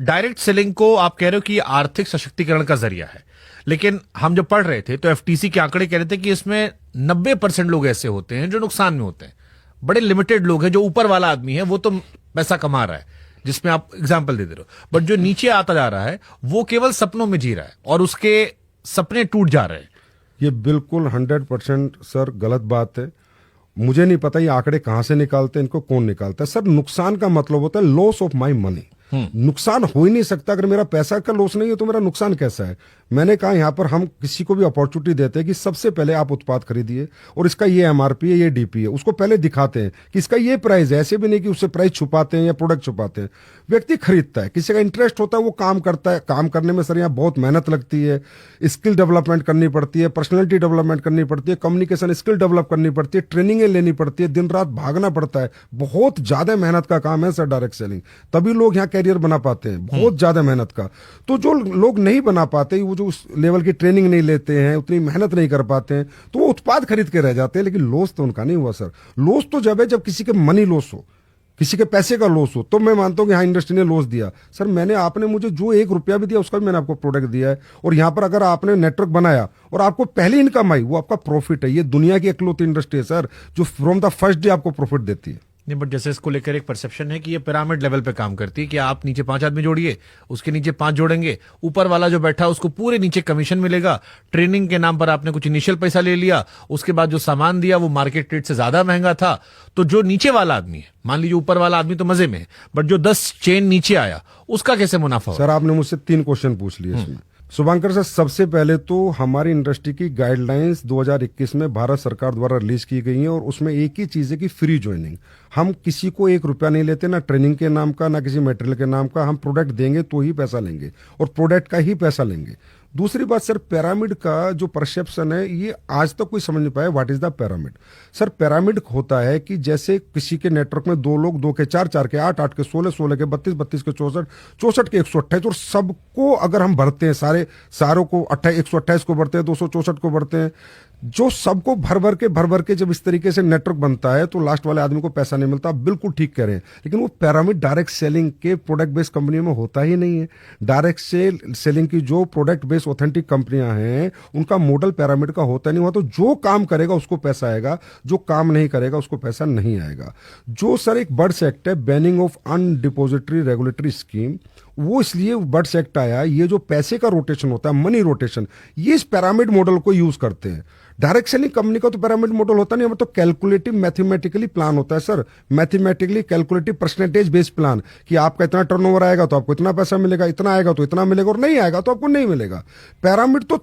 Direct selling को आप कह रहे हो कि ये आर्थिक सशक्तिकरण का जरिया है, लेकिन हम जब पढ़ रहे थे तो एफटीसी के आंकड़े कह रहे थे कि इसमें 90% लोग ऐसे होते हैं जो नुकसान में होते हैं। बड़े लिमिटेड लोग हैं, जो ऊपर वाला आदमी है वो तो पैसा कमा रहा है, जिसमें आप एग्जाम्पल दे रहे हो, बट जो नीचे आता जा रहा है वो केवल सपनों में जी रहा है और उसके सपने टूट जा रहे हैं। ये बिल्कुल 100% सर गलत बात है। मुझे नहीं पता ये आंकड़े कहां से निकालते हैं, इनको कौन निकालता है। सर नुकसान का मतलब होता है लॉस ऑफ माई मनी। नुकसान हो ही नहीं सकता। अगर मेरा पैसा का लॉस नहीं है तो मेरा नुकसान कैसा है। मैंने कहा यहां पर हम किसी को भी अपॉर्चुनिटी देते हैं कि सबसे पहले आप उत्पाद खरीदिए और इसका ये एमआरपी है, ये डीपी है, उसको पहले दिखाते हैं कि इसका ये प्राइस है। ऐसे भी नहीं कि उससे प्राइस छुपाते हैं या प्रोडक्ट छुपाते हैं। व्यक्ति खरीदता है, किसी का इंटरेस्ट होता है, वो काम करता है। काम करने में सर यहाँ बहुत मेहनत लगती है, स्किल डेवलपमेंट करनी पड़ती है, पर्सनैलिटी डेवलपमेंट करनी पड़ती है, कम्युनिकेशन स्किल डेवलप करनी पड़ती है, ट्रेनिंगें लेनी पड़ती है, दिन रात भागना पड़ता है। बहुत ज्यादा मेहनत का काम है सर डायरेक्ट सेलिंग, तभी लोग यहाँ कैरियर बना पाते हैं। बहुत ज्यादा मेहनत का। तो जो लोग नहीं बना पाते, वो जो उस लेवल की ट्रेनिंग नहीं लेते हैं, उतनी मेहनत नहीं कर पाते हैं, तो वो उत्पाद खरीद के रह जाते हैं। लेकिन लॉस तो उनका नहीं हुआ सर। लॉस तो जब है जब किसी के मनी लॉस हो, किसी के पैसे का लॉस हो, तो मैं मानता हूं कि हाँ इंडस्ट्री ने लॉस दिया। सर आपने मुझे जो 1 रुपया भी दिया उसका भी मैंने आपको प्रोडक्ट दिया है। और यहां पर अगर आपने नेटवर्क बनाया और आपको पहली इनकम आई, वो आपका प्रॉफिट है। ये दुनिया की इकलौती इंडस्ट्री है सर जो फ्रॉम द फर्स्ट डे आपको प्रॉफिट देती है। नहीं, बट जैसे इसको लेकर एक परसेप्शन है कि ये पिरामिड लेवल पे काम करती है कि आप नीचे 5 आदमी जोड़िए, उसके नीचे 5 जोड़ेंगे, ऊपर वाला जो बैठा है उसको पूरे नीचे कमीशन मिलेगा। ट्रेनिंग के नाम पर आपने कुछ इनिशियल पैसा ले लिया, उसके बाद जो सामान दिया वो मार्केट रेट से ज्यादा महंगा था, तो जो नीचे वाला आदमी है, मान लीजिए ऊपर वाला आदमी तो मजे में है, बट जो 10 चेन नीचे आया उसका कैसे मुनाफा? सर आपने मुझसे 3 क्वेश्चन पूछ लिए इसमें। शुभांकर सर, सबसे पहले तो हमारी इंडस्ट्री की गाइडलाइंस 2021 में भारत सरकार द्वारा रिलीज की गई हैं और उसमें एक ही चीज है कि फ्री ज्वाइनिंग। हम किसी को 1 रुपया नहीं लेते, ना ट्रेनिंग के नाम का, ना किसी मटेरियल के नाम का। हम प्रोडक्ट देंगे तो ही पैसा लेंगे और प्रोडक्ट का ही पैसा लेंगे। दूसरी बात सर, पिरामिड का जो परसेप्शन है, ये आज तक कोई समझ नहीं पाया what is the pyramid. Sir pyramid होता है कि जैसे किसी के नेटवर्क में 2 लोग, 2 के 4, 4 के 8, 8 के 16, 16 के 32, 32 के 64, 64 के 128, और सबको अगर हम भरते हैं, सारों को 128 को भरते हैं, 264 को भरते हैं, जो सबको भर भर के जब इस तरीके से नेटवर्क बनता है तो लास्ट वाले आदमी को पैसा नहीं मिलता। बिल्कुल ठीक कह रहे हैं, लेकिन वो पिरामिड डायरेक्ट सेलिंग के प्रोडक्ट बेस्ड कंपनियों में होता ही नहीं है। डायरेक्ट सेलिंग की जो प्रोडक्ट बेस्ड ऑथेंटिक कंपनियां हैं उनका मॉडल पिरामिड का होता नहीं हुआ। तो जो काम करेगा उसको पैसा आएगा, जो काम नहीं करेगा उसको पैसा नहीं आएगा। जो सर एक बर्ड्स एक्ट है, बैनिंग ऑफ अनडिपोजिटरी रेगुलेटरी स्कीम, वो इसलिए बर्ड्स एक्ट आया। ये जो पैसे का रोटेशन होता है, मनी रोटेशन, ये इस पिरामिड मॉडल को यूज करते हैं। डायरेक्ट सेलिंग कंपनी का तो पिरामिड मॉडल होता नहीं, हमें तो कैलकुलेटिव मैथमेटिकली प्लान होता है sir. Mathematically calculative percentage based plan कि आपका इतना टर्नओवर आएगा तो आपको इतना पैसा मिलेगा, इतना आएगा तो इतना मिलेगा, और नहीं आएगा तो आपको नहीं मिलेगा। पिरामिड तो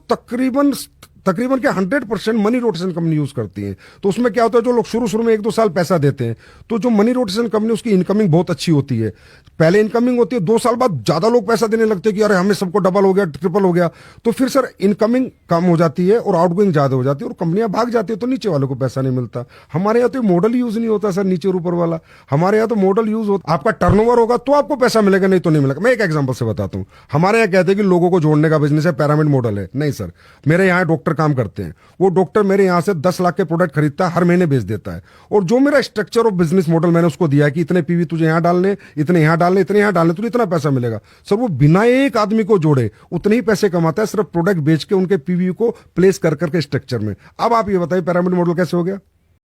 तकरीबन के 100% मनी रोटेशन कंपनी यूज करती है। तो उसमें क्या होता है, जो लोग शुरू में 1-2 साल पैसा देते हैं, तो जो मनी रोटेशन कंपनी उसकी इनकमिंग बहुत अच्छी होती है। पहले इनकमिंग होती है, 2 साल बाद ज्यादा लोग पैसा देने लगते हैं कि अरे हमें सबको डबल हो गया, ट्रिपल हो गया। तो फिर सर इनकमिंग कम हो जाती है और आउटगोइंग ज्यादा हो जाती है और कंपनियां भाग जाती है, तो नीचे वालों को पैसा नहीं मिलता। हमारे यहाँ तो मॉडल यूज नहीं होता सर, नीचे और ऊपर वाला। हमारे यहाँ तो मॉडल यूज होता, आपका टर्नओवर होगा तो आपको पैसा मिलेगा, नहीं तो नहीं मिलेगा। मैं एक एग्जाम्पल से बताता हूँ। हमारे यहाँ कहते हैं कि लोगों को जोड़ने का बिजनेस है, पिरामिड मॉडल है। नहीं सर, मेरे यहाँ डॉक्टर काम करते हैं, वो डॉक्टर मेरे यहां से 10 लाख के प्रोडक्ट खरीदता है, हर महीने बेच देता है। और जो मेरा स्ट्रक्चर ऑफ बिजनेस मॉडल मैंने उसको दिया है कि इतने पीवी तुझे यहां डालने, इतने यहां डालने, इतने यहां डालने, तुझे इतना पैसा मिलेगा। सर वो बिना एक आदमी को जोड़े उतने ही पैसे कमाता है, सिर्फ प्रोडक्ट बेच के उनके पीवी को प्लेस कर करके स्ट्रक्चर में। अब आप ये बताइए पिरामिड मॉडल कैसे हो गया?